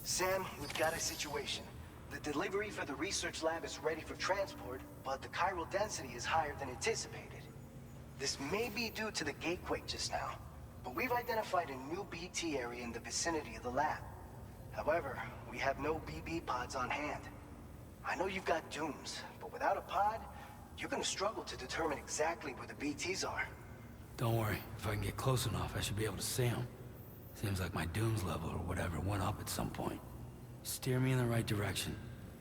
Sam, we've got a situation. The delivery for the research lab is ready for transport, but the chiral density is higher than anticipated. This may be due to the gatequake just now, but we've identified a new BT area in the vicinity of the lab. However, we have no BB pods on hand. I know you've got dooms, but without a pod, you're gonna struggle to determine exactly where the BTs are. Don't worry, if I can get close enough, I should be able to see them. Seems like my dooms level or whatever went up at some point. Steer me in the right direction.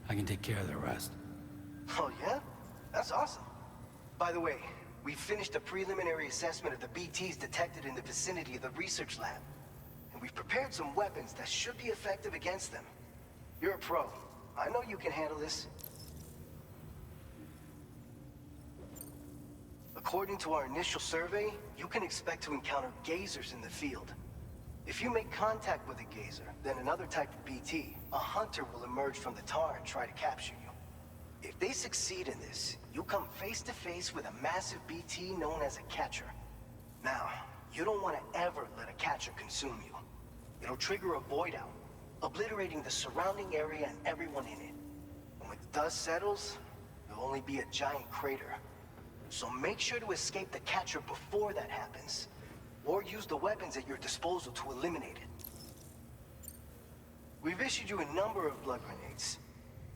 I can take care of the rest. Oh yeah? That's awesome. By the way, we finished a preliminary assessment of the BTs detected in the vicinity of the research lab. And we've prepared some weapons that should be effective against them. You're a pro. I know you can handle this. According to our initial survey, you can expect to encounter gazers in the field. If you make contact with a gazer, then another type of BT, a hunter will emerge from the tar and try to capture you. If they succeed in this, you'll come face to face with a massive BT known as a catcher. Now, you don't want to ever let a catcher consume you. It'll trigger a void out, obliterating the surrounding area and everyone in it. And when the dust settles, there'll only be a giant crater. So make sure to escape the catcher before that happens, or use the weapons at your disposal to eliminate it. We've issued you a number of blood grenades.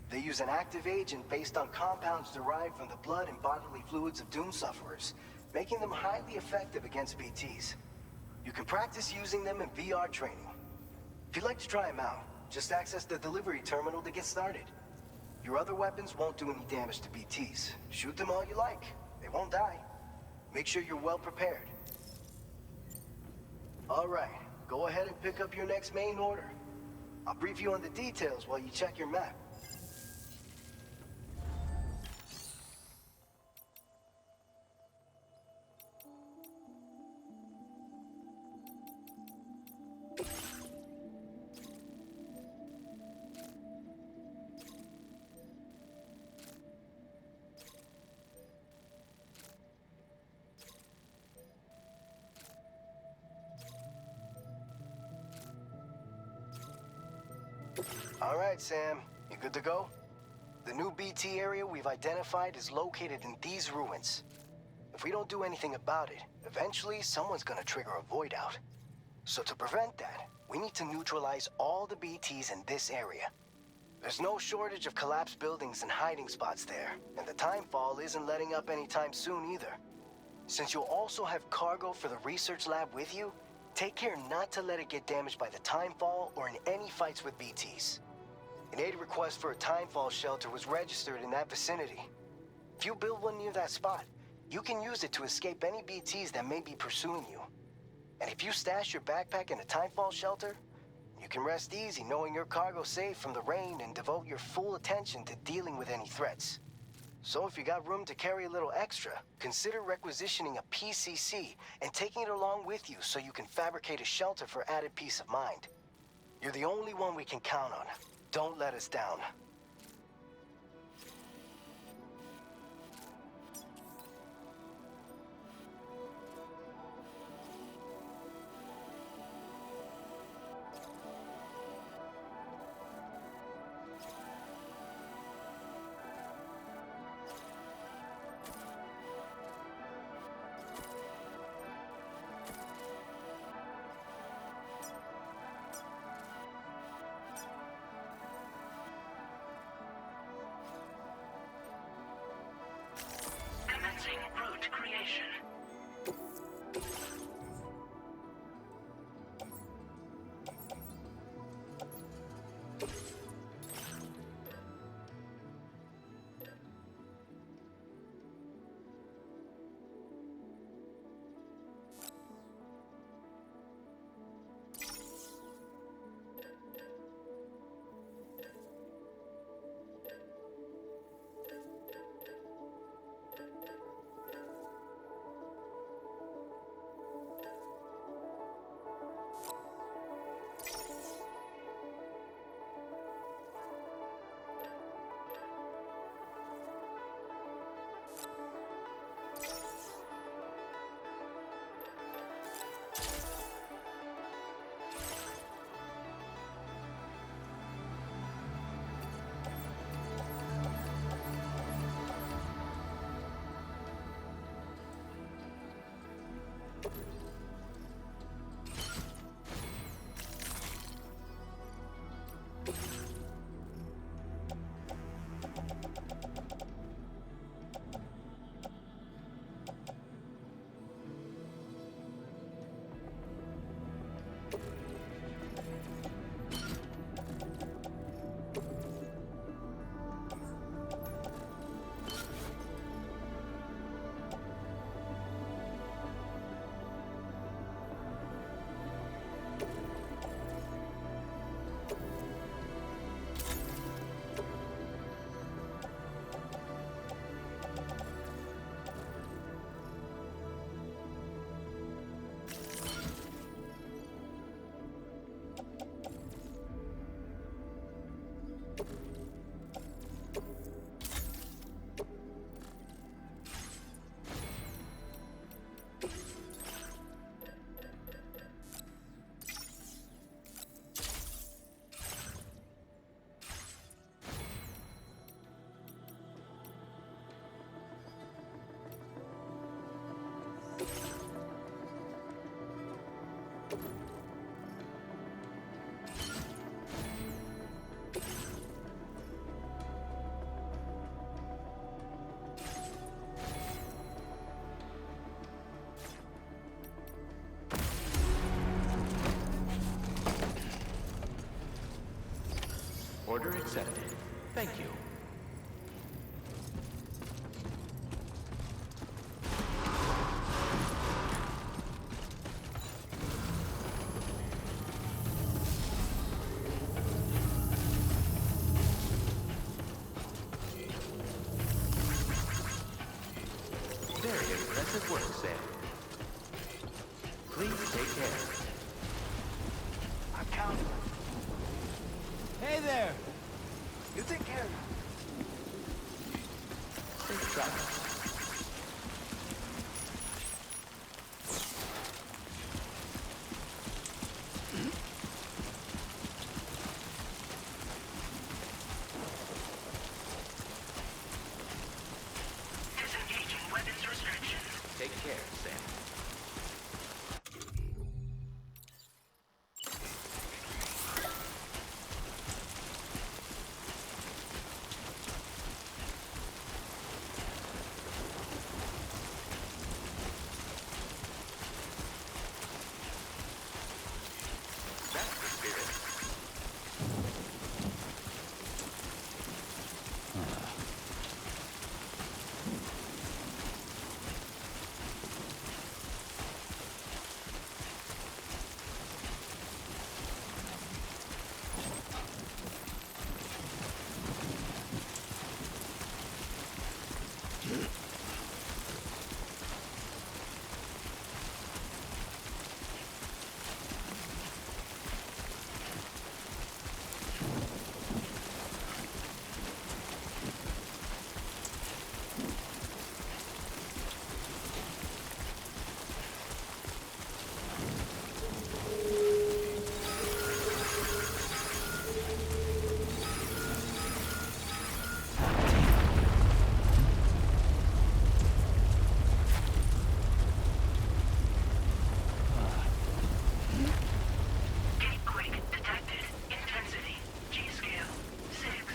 They use an active agent based on compounds derived from the blood and bodily fluids of Doom sufferers, making them highly effective against BTs. You can practice using them in VR training. If you'd like to try them out, just access the delivery terminal to get started. Your other weapons won't do any damage to BTs. Shoot them all you like. They won't die. Make sure you're well prepared. All right, go ahead and pick up your next main order. I'll brief you on the details while you check your map. All right, Sam. You good to go? The new BT area we've identified is located in these ruins. If we don't do anything about it, eventually someone's gonna trigger a void out. So to prevent that, we need to neutralize all the BTs in this area. There's no shortage of collapsed buildings and hiding spots there, and the timefall isn't letting up anytime soon either. Since you'll also have cargo for the research lab with you, take care not to let it get damaged by the timefall or in any fights with BTs. An aid request for a timefall shelter was registered in that vicinity. If you build one near that spot, you can use it to escape any BTs that may be pursuing you. And if you stash your backpack in a timefall shelter, you can rest easy knowing your cargo's safe from the rain and devote your full attention to dealing with any threats. So if you got room to carry a little extra, consider requisitioning a PCC and taking it along with you so you can fabricate a shelter for added peace of mind. You're the only one we can count on. Don't let us down. Commencing route creation. Order accepted. Thank you. Very impressive work, Sam. Please take care. I'm counting. Hey there! You take care. Safe travel. Disengaging weapons restrictions. Take care, Sam. That's the spirit. Gatequake detected. Intensity. G-scale. 6.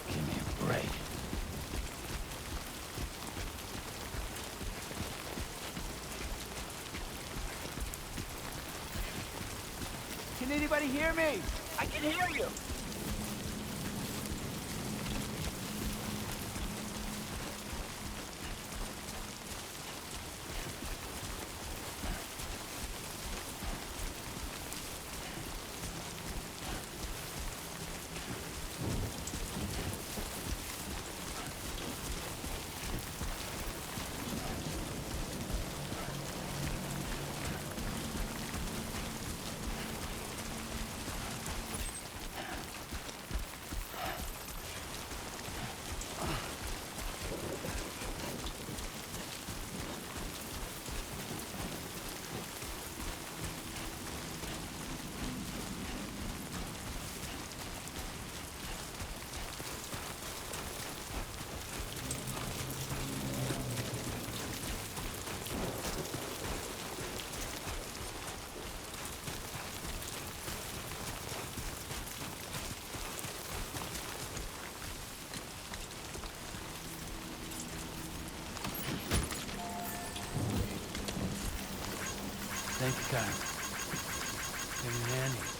Give me a break. Can anybody hear me? I can hear you. Thank you, Kyle. Came in handy.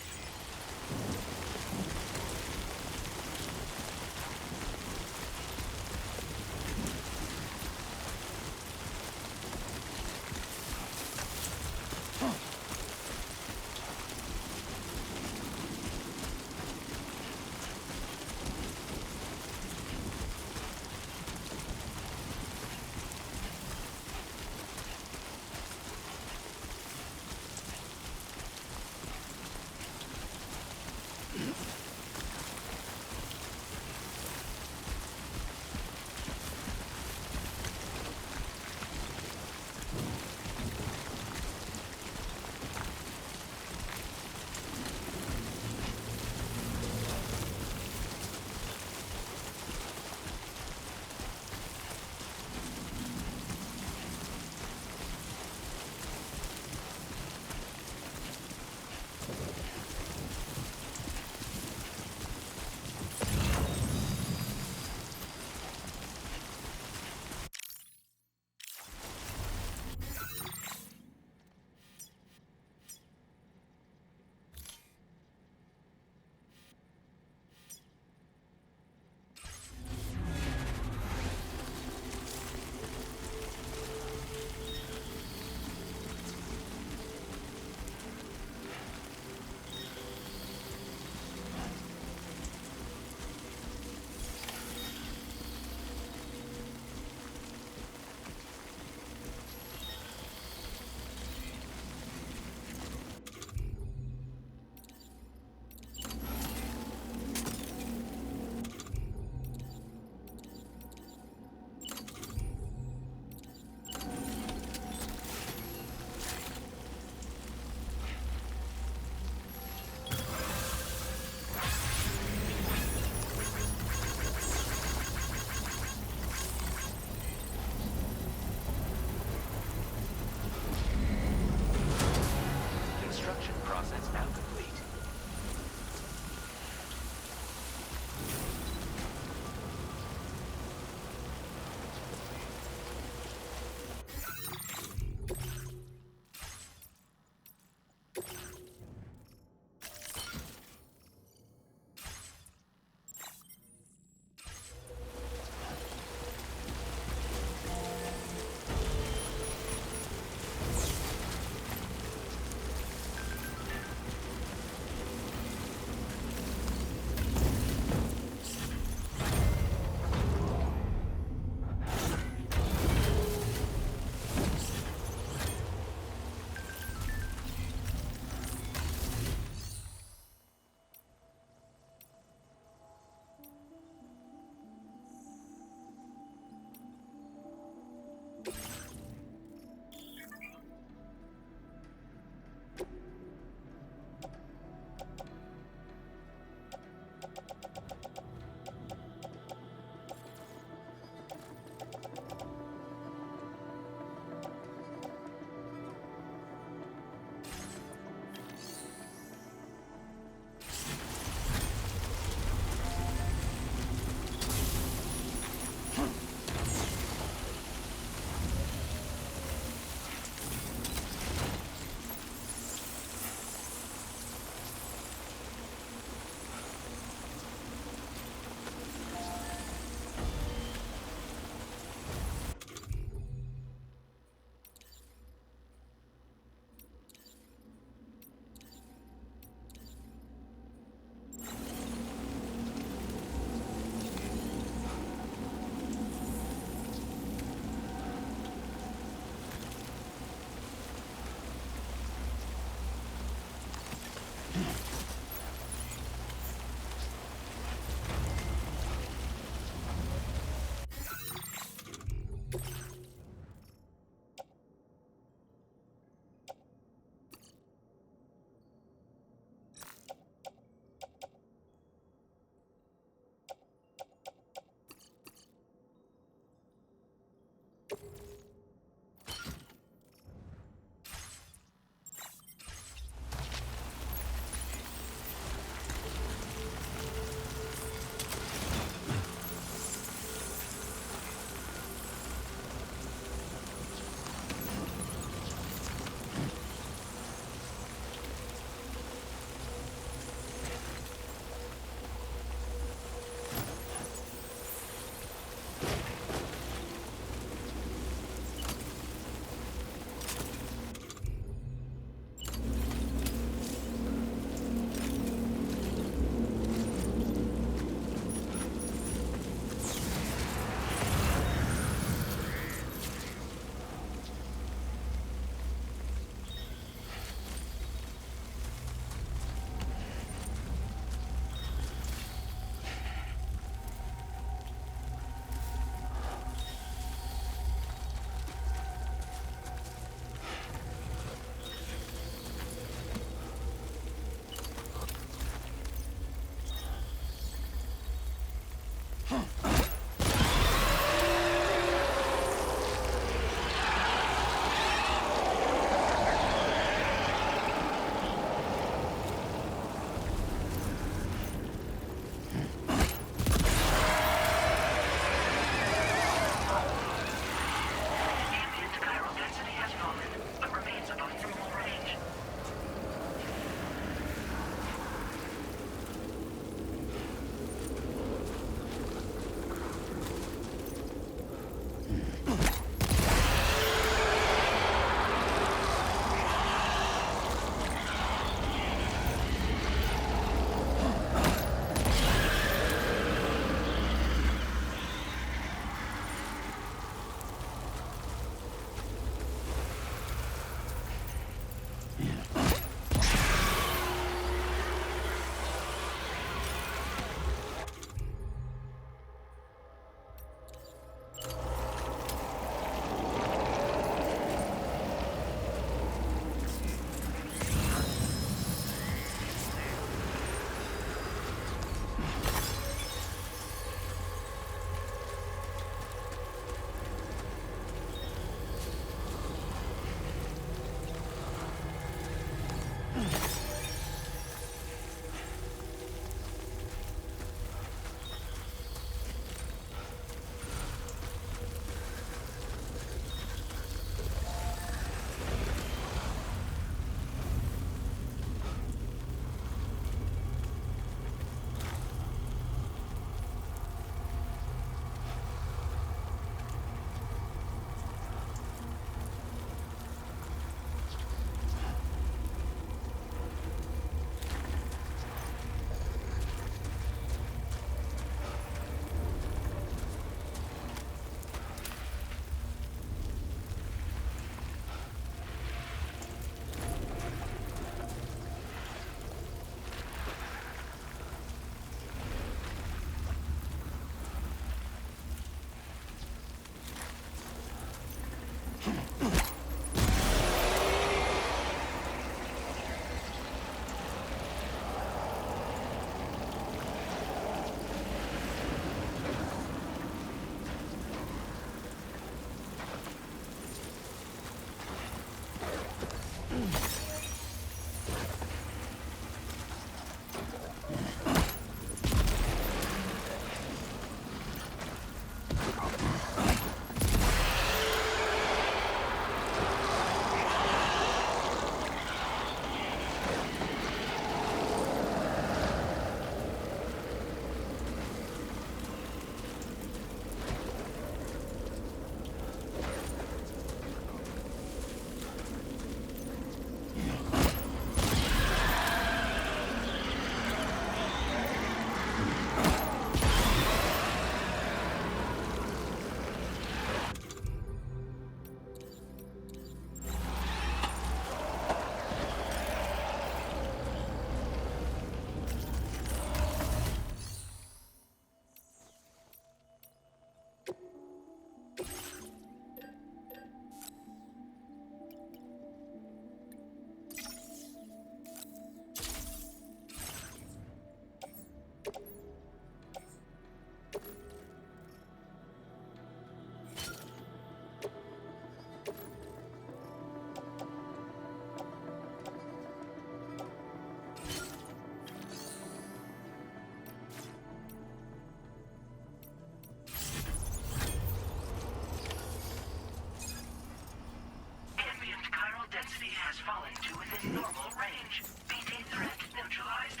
within normal range. BT threat neutralized.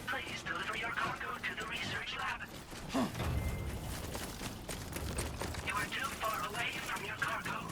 Please deliver your cargo to the research lab. You are too far away from your cargo.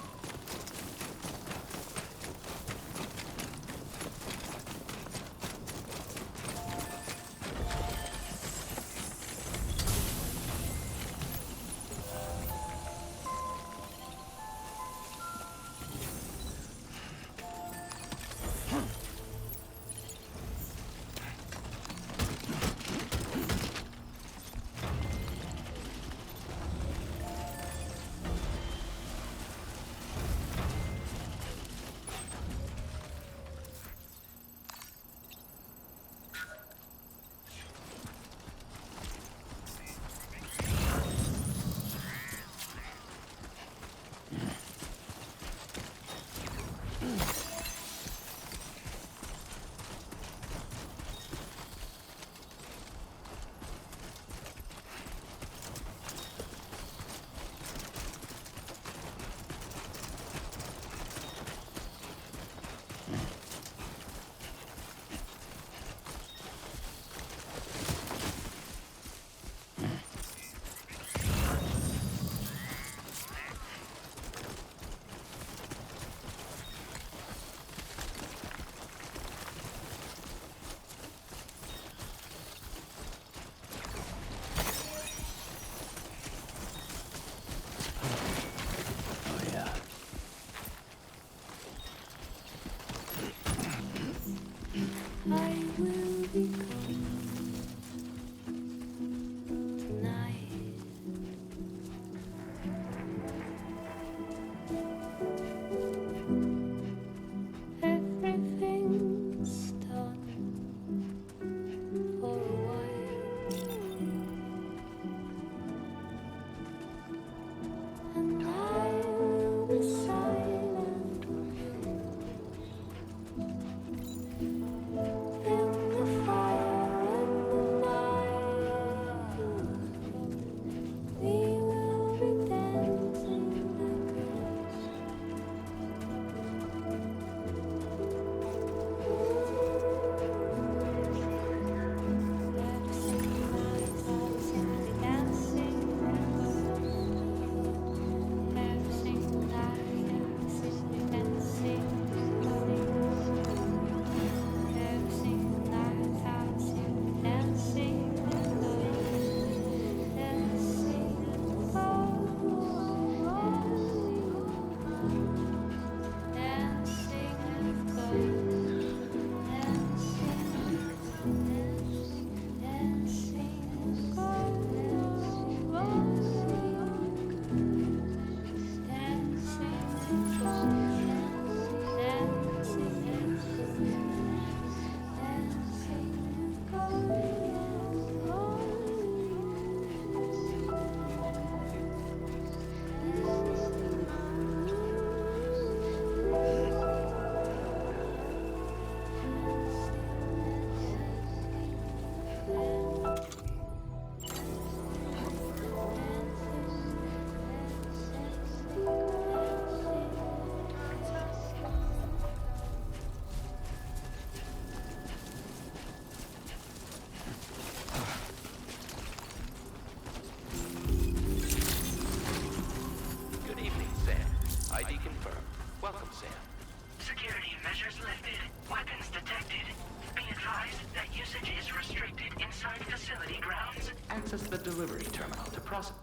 Access the delivery terminal to process.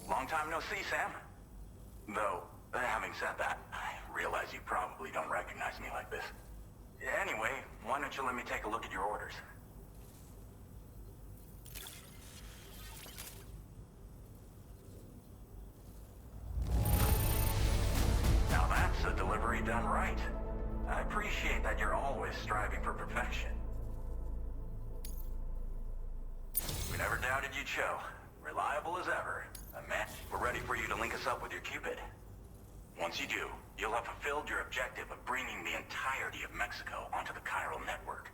Long time no see, Sam. Though, having said that, I realize you probably don't recognize me like this. Anyway, why don't you let me take a look at your orders? Now that's a delivery done right. I appreciate that you're always striving for perfection. We never doubted you'd show. Reliable as ever. A man, we're ready for you to link us up with your Cupid. Once you do, you'll have fulfilled your objective of bringing the entirety of Mexico onto the chiral network.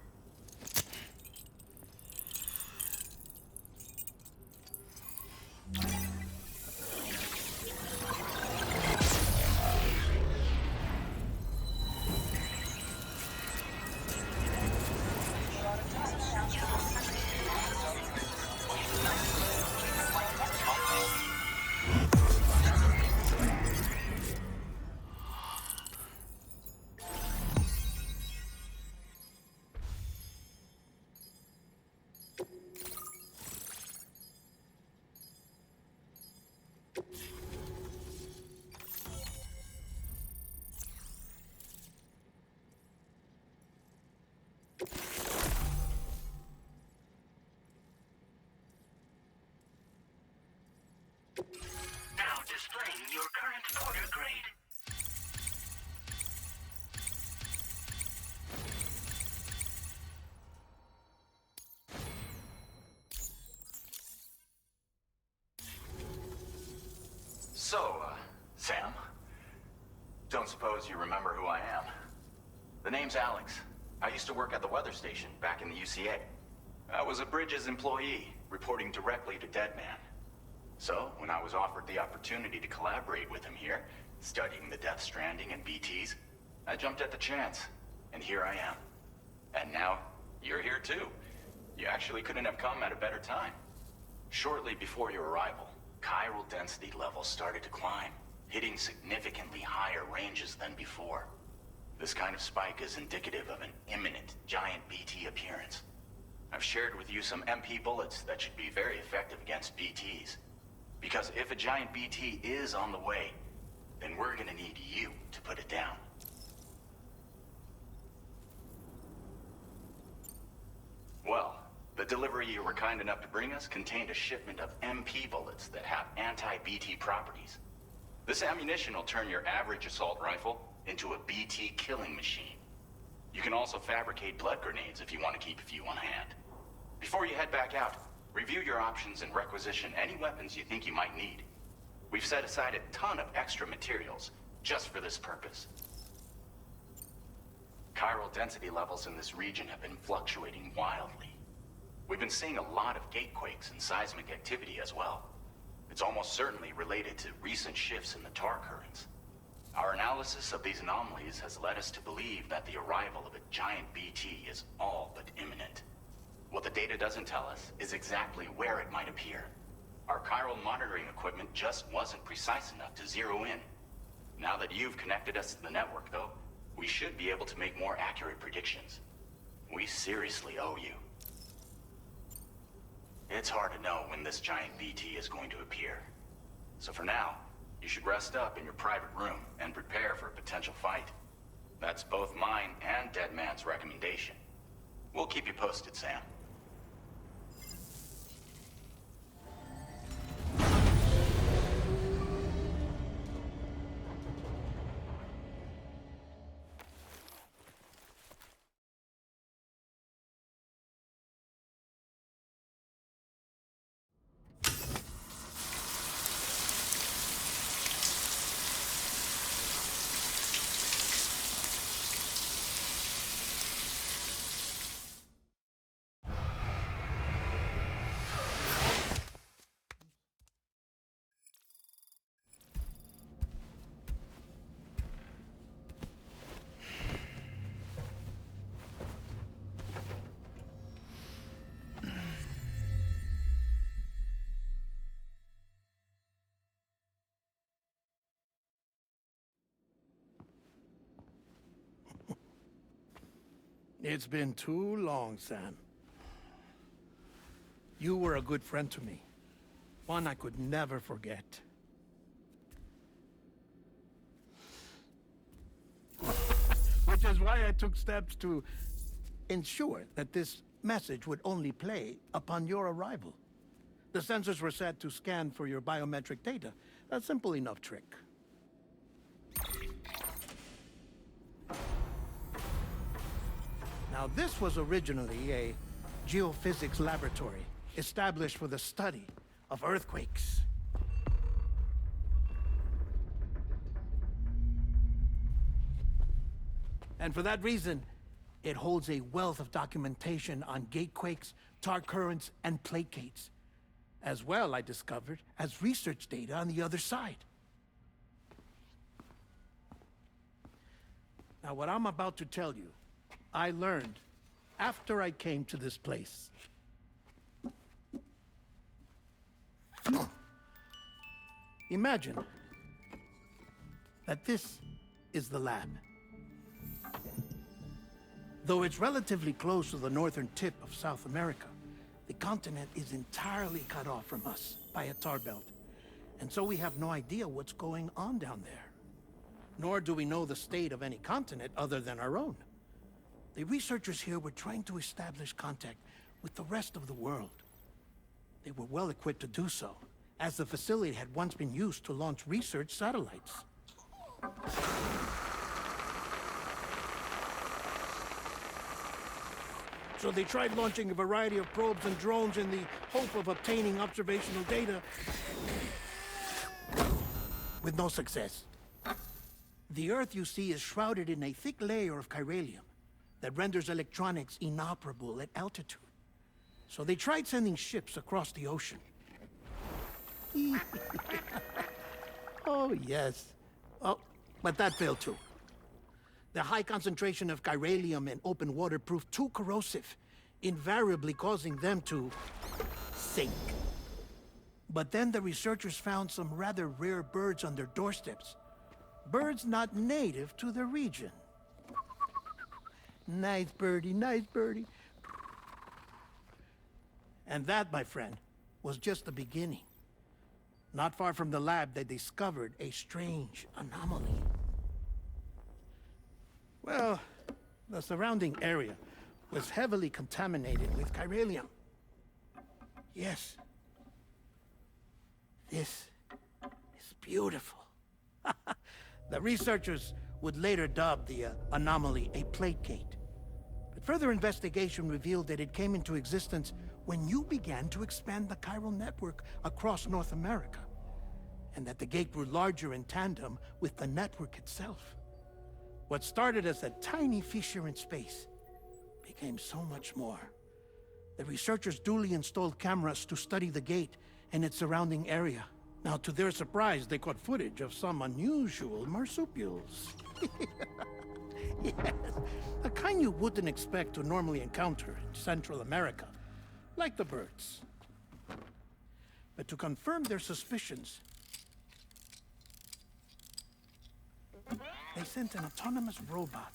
Now displaying your current order grade. So, Sam, don't suppose you remember who I am? The name's Alex. I used to work at the weather station back in the UCA. I was a Bridges employee, reporting directly to Deadman. So, when I was offered the opportunity to collaborate with him here, studying the Death Stranding and BTs, I jumped at the chance, and here I am. And now, you're here too. You actually couldn't have come at a better time. Shortly before your arrival, chiral density levels started to climb, hitting significantly higher ranges than before. This kind of spike is indicative of an imminent giant BT appearance. I've shared with you some MP bullets that should be very effective against BTs. Because if a giant BT is on the way, then we're gonna need you to put it down. Well, the delivery you were kind enough to bring us contained a shipment of MP bullets that have anti-BT properties. This ammunition will turn your average assault rifle into a BT killing machine. You can also fabricate blood grenades if you want to keep a few on hand. Before you head back out, review your options and requisition any weapons you think you might need. We've set aside a ton of extra materials just for this purpose. Chiral density levels in this region have been fluctuating wildly. We've been seeing a lot of gatequakes and seismic activity as well. It's almost certainly related to recent shifts in the tar currents. Our analysis of these anomalies has led us to believe that the arrival of a giant BT is all but imminent. What the data doesn't tell us is exactly where it might appear. Our chiral monitoring equipment just wasn't precise enough to zero in. Now that you've connected us to the network, though, we should be able to make more accurate predictions. We seriously owe you. It's hard to know when this giant BT is going to appear. So for now, you should rest up in your private room and prepare for a potential fight. That's both mine and Deadman's recommendation. We'll keep you posted, Sam. It's been too long, Sam. You were a good friend to me. One I could never forget. Which is why I took steps to ensure that this message would only play upon your arrival. The sensors were set to scan for your biometric data. A simple enough trick. Now, this was originally a geophysics laboratory established for the study of earthquakes. And for that reason, it holds a wealth of documentation on gatequakes, tar currents, and plate gates. As well, I discovered, as research data on the other side. Now, what I'm about to tell you, I learned after I came to this place. Imagine that this is the lab. Though it's relatively close to the northern tip of South America, the continent is entirely cut off from us by a tar belt. And so we have no idea what's going on down there. Nor do we know the state of any continent other than our own. The researchers here were trying to establish contact with the rest of the world. They were well equipped to do so, as the facility had once been used to launch research satellites. So they tried launching a variety of probes and drones in the hope of obtaining observational data, with no success. The Earth, you see, is shrouded in a thick layer of chiralium that renders electronics inoperable at altitude. So they tried sending ships across the ocean. Oh, yes. Oh, but that failed too. The high concentration of chiralium in open water proved too corrosive, invariably causing them to sink. But then the researchers found some rather rare birds on their doorsteps. Birds not native to the region. Nice birdie, nice birdie. And that, my friend, was just the beginning. Not far from the lab, they discovered a strange anomaly. Well, the surrounding area was heavily contaminated with chiralium. Yes. This is beautiful. The researchers would later dub the anomaly a plate gate. But further investigation revealed that it came into existence when you began to expand the chiral network across North America, and that the gate grew larger in tandem with the network itself. What started as a tiny fissure in space became so much more. The researchers duly installed cameras to study the gate and its surrounding area. Now, to their surprise, they caught footage of some unusual marsupials. Yes, the kind you wouldn't expect to normally encounter in Central America, like the birds. But to confirm their suspicions, they sent an autonomous robot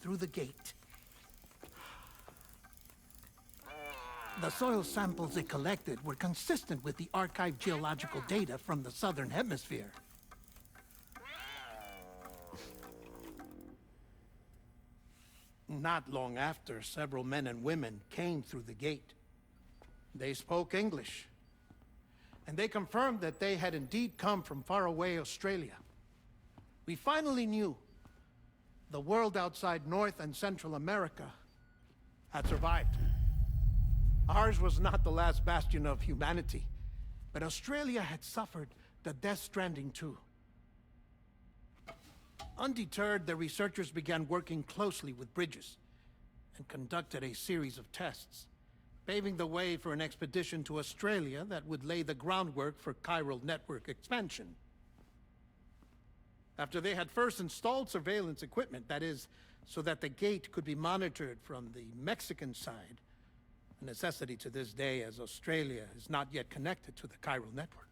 through the gate. The soil samples it collected were consistent with the archived geological data from the southern hemisphere. Not long after, several men and women came through the gate. They spoke English, and they confirmed that they had indeed come from faraway Australia. We finally knew the world outside North and Central America had survived. Ours was not the last bastion of humanity, but Australia had suffered the Death Stranding too. Undeterred, the researchers began working closely with Bridges and conducted a series of tests, paving the way for an expedition to Australia that would lay the groundwork for chiral network expansion. After they had first installed surveillance equipment, that is, so that the gate could be monitored from the Mexican side, a necessity to this day as Australia is not yet connected to the chiral network.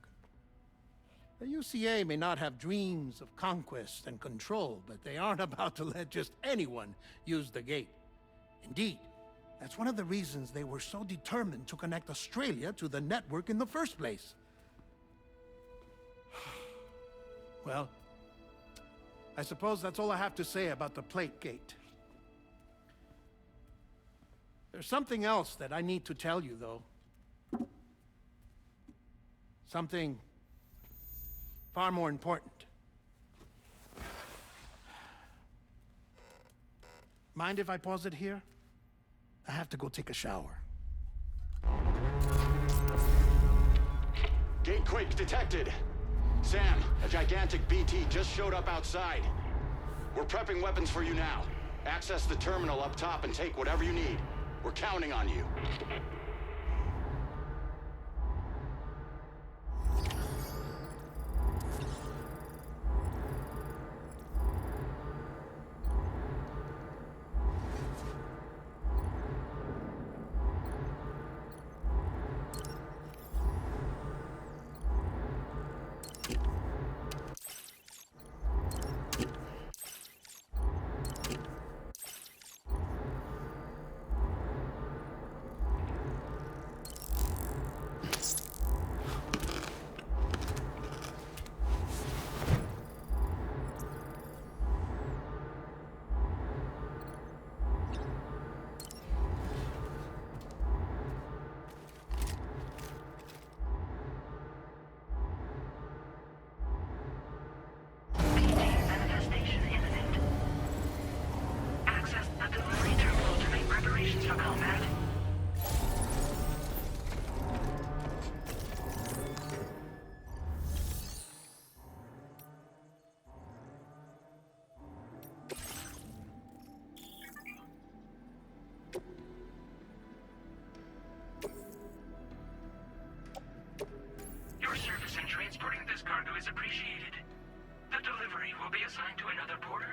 The UCA may not have dreams of conquest and control, but they aren't about to let just anyone use the gate. Indeed, that's one of the reasons they were so determined to connect Australia to the network in the first place. Well, I suppose that's all I have to say about the plate gate. There's something else that I need to tell you, though. Something far more important. Mind if I pause it here? I have to go take a shower. Gatequake detected. Sam, a gigantic BT just showed up outside. We're prepping weapons for you now. Access the terminal up top and take whatever you need. We're counting on you. Manifestation imminent. Access the delivery terminal to make preparations for combat. Your service in transporting this cargo is appreciated. The delivery will be assigned to another porter.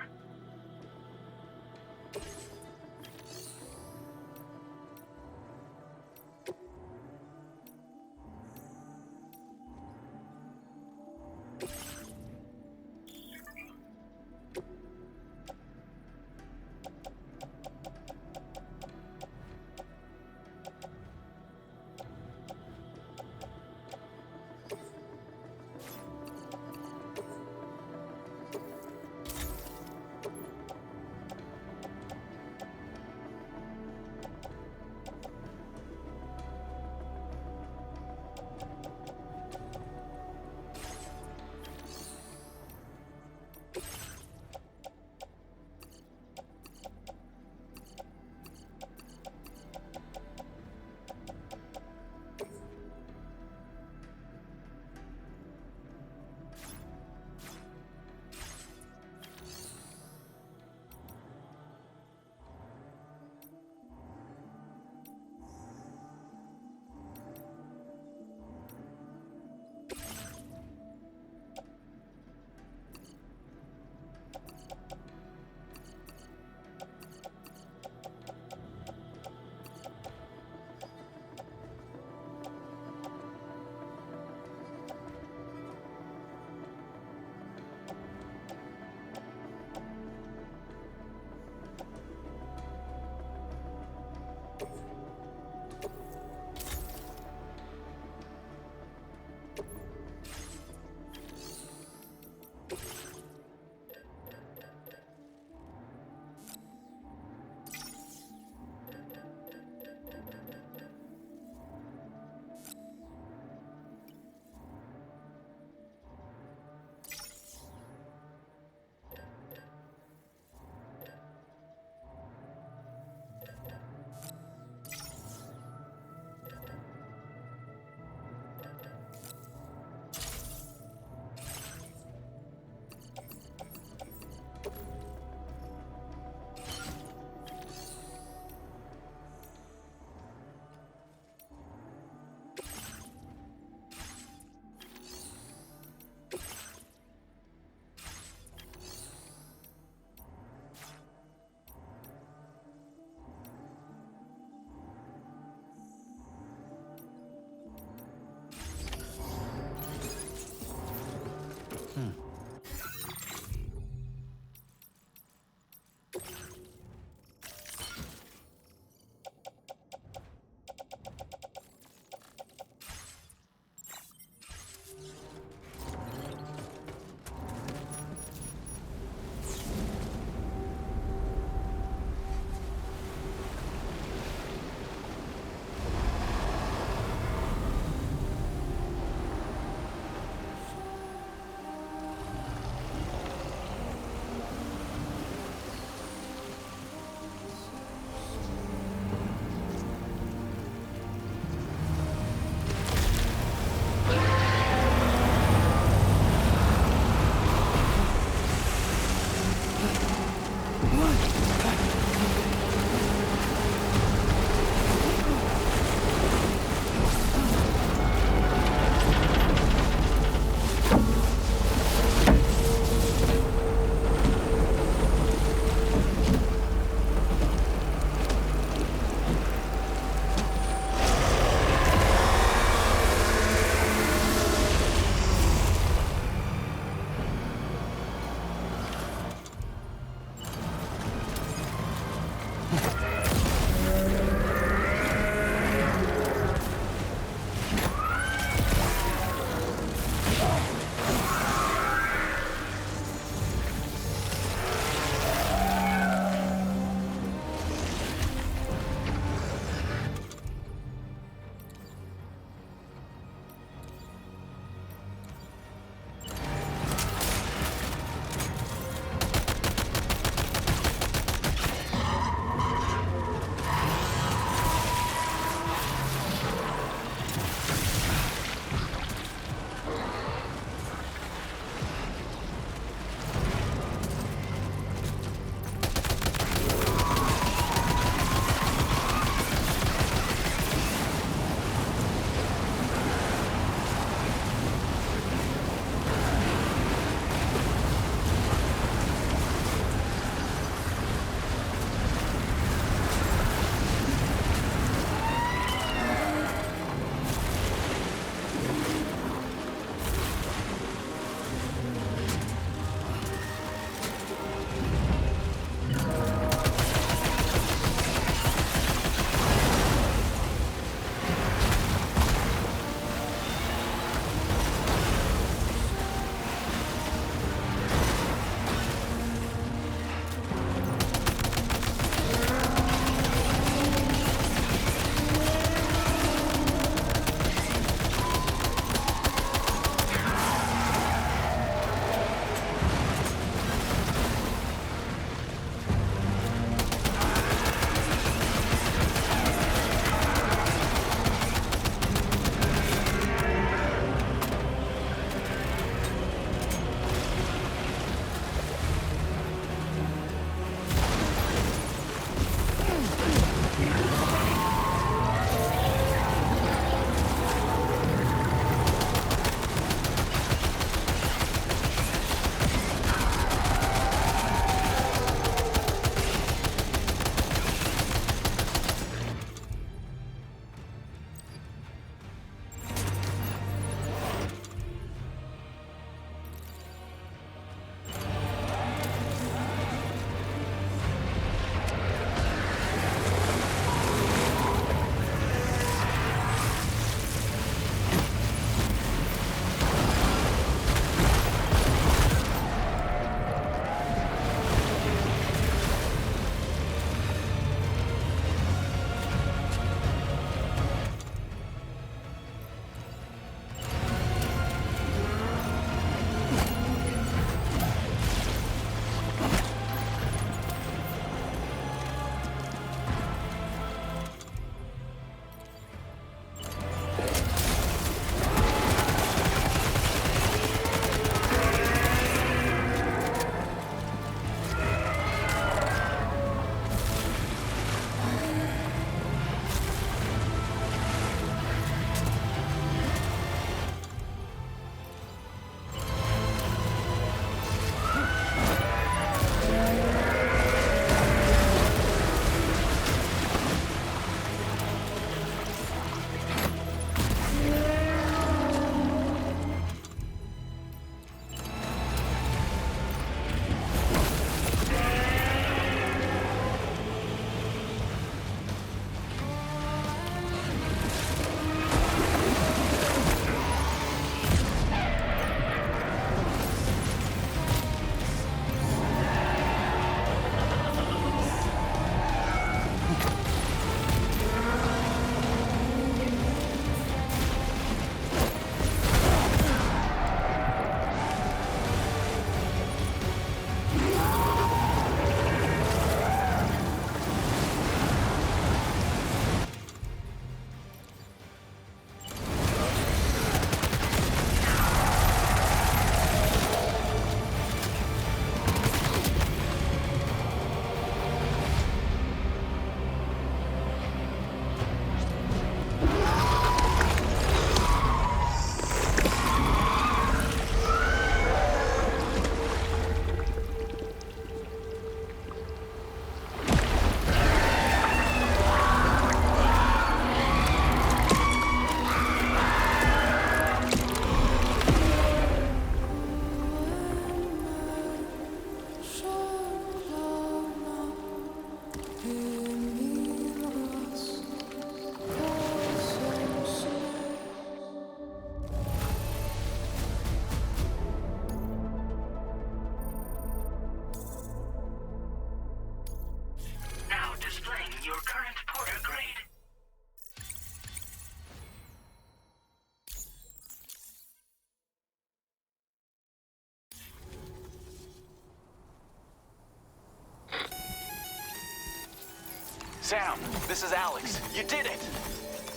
Sam, this is Alex. You did it!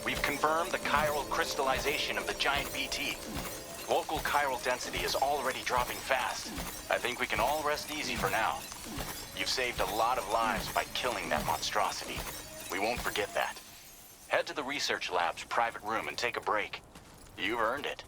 We've confirmed the chiral crystallization of the giant BT. Local chiral density is already dropping fast. I think we can all rest easy for now. You've saved a lot of lives by killing that monstrosity. We won't forget that. Head to the research lab's private room and take a break. You've earned it.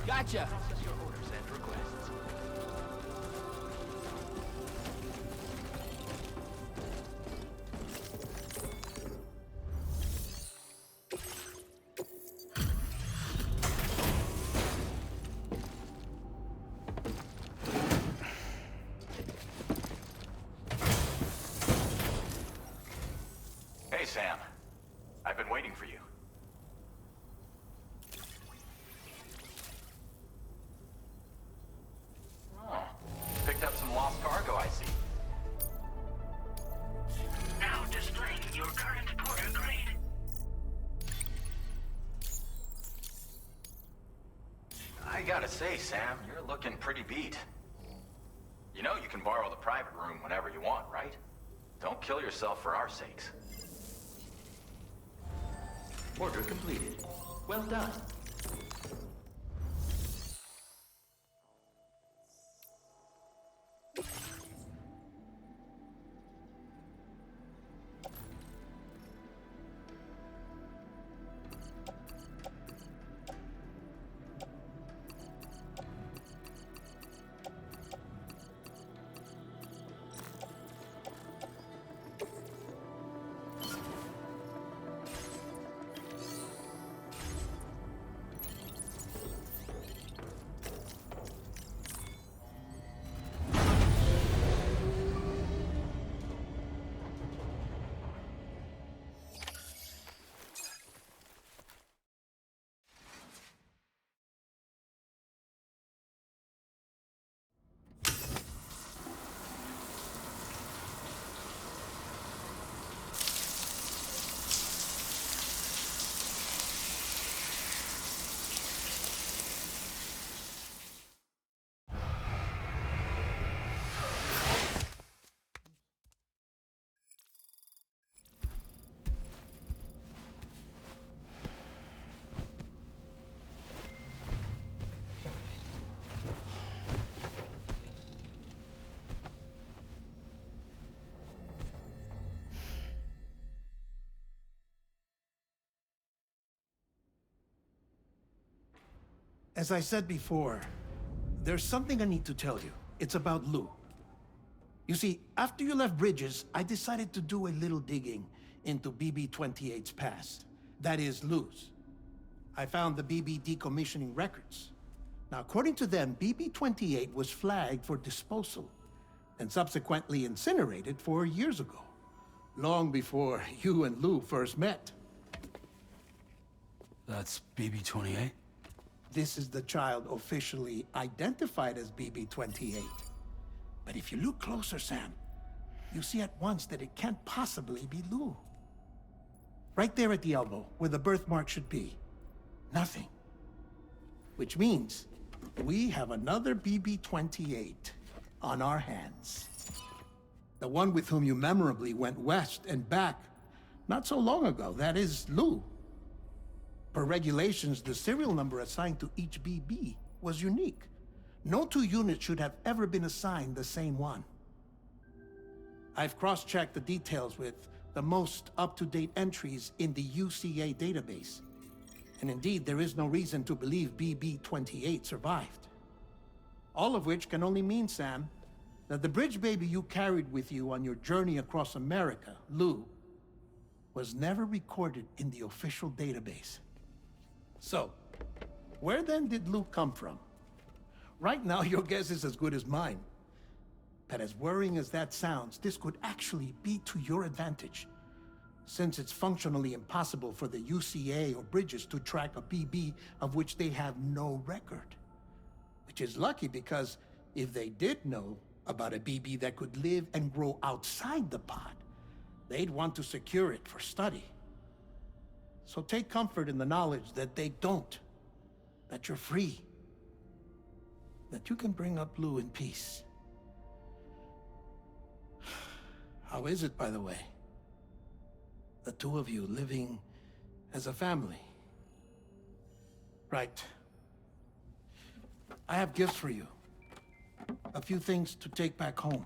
Gotcha. Process your orders and requests. Hey, Sam. I've been waiting for you. Oh, picked up some lost cargo, I see. Now displaying your current porter grade. I gotta say, Sam, you're looking pretty beat. You know you can borrow the private room whenever you want, right? Don't kill yourself for our sakes. Order completed. Well done. As I said before, there's something I need to tell you. It's about Lou. You see, after you left Bridges, I decided to do a little digging into BB-28's past. That is, Lou's. I found the BB decommissioning records. Now, according to them, BB-28 was flagged for disposal and subsequently incinerated 4 years ago, long before you and Lou first met. That's BB-28? This is the child officially identified as BB-28. But if you look closer, Sam, you see at once that it can't possibly be Lou. Right there at the elbow, where the birthmark should be. Nothing. Which means we have another BB-28 on our hands. The one with whom you memorably went west and back not so long ago, that is Lou. Per regulations, the serial number assigned to each BB was unique. No two units should have ever been assigned the same one. I've cross-checked the details with the most up-to-date entries in the UCA database. And indeed, there is no reason to believe BB-28 survived. All of which can only mean, Sam, that the bridge baby you carried with you on your journey across America, Lou, was never recorded in the official database. So, where then did Lou come from? Right now, your guess is as good as mine. But as worrying as that sounds, this could actually be to your advantage, since it's functionally impossible for the UCA or Bridges to track a BB of which they have no record. Which is lucky, because if they did know about a BB that could live and grow outside the pod, they'd want to secure it for study. So take comfort in the knowledge that they don't, that you're free, that you can bring up Lou in peace. How is it, by the way? The two of you living as a family. Right. I have gifts for you. A few things to take back home.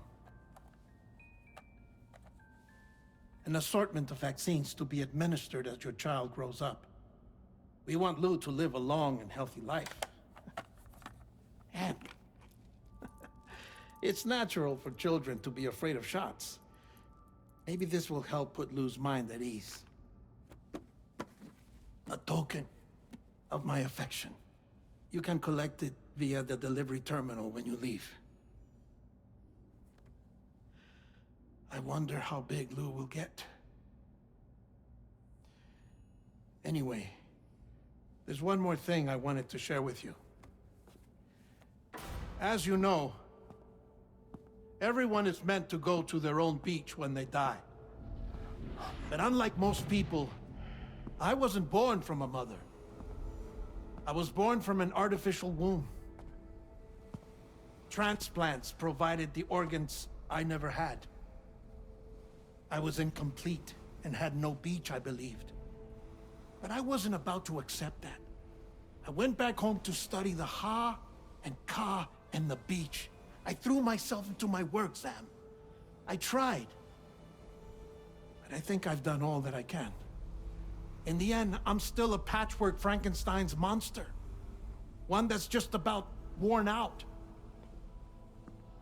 An assortment of vaccines to be administered as your child grows up. We want Lou to live a long and healthy life. And it's natural for children to be afraid of shots. Maybe this will help put Lou's mind at ease. A token of my affection. You can collect it via the delivery terminal when you leave. I wonder how big Lou will get. Anyway, there's one more thing I wanted to share with you. As you know, everyone is meant to go to their own beach when they die. But unlike most people, I wasn't born from a mother. I was born from an artificial womb. Transplants provided the organs I never had. I was incomplete and had no beach, I believed. But I wasn't about to accept that. I went back home to study the Ha and Ka and the beach. I threw myself into my work, Sam. I tried. But I think I've done all that I can. In the end, I'm still a patchwork Frankenstein's monster. One that's just about worn out.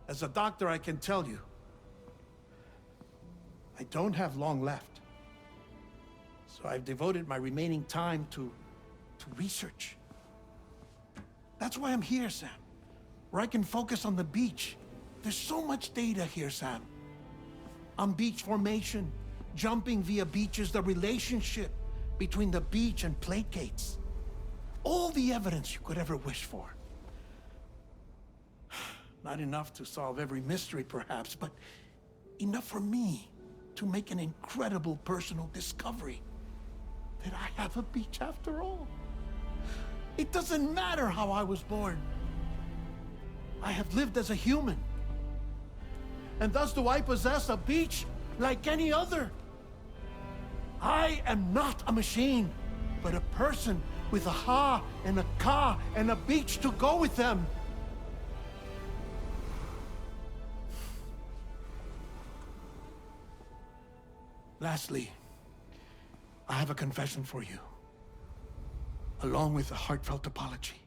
As a doctor, I can tell you, I don't have long left. So I've devoted my remaining time to research. That's why I'm here, Sam. Where I can focus on the beach. There's so much data here, Sam. On beach formation, jumping via beaches, the relationship between the beach and plate gates. All the evidence you could ever wish for. Not enough to solve every mystery, perhaps, but enough for me to make an incredible personal discovery. That I have a beach after all. It doesn't matter how I was born. I have lived as a human. And thus do I possess a beach like any other. I am not a machine, but a person with a Ha and a Ka and a beach to go with them. Lastly, I have a confession for you, along with a heartfelt apology.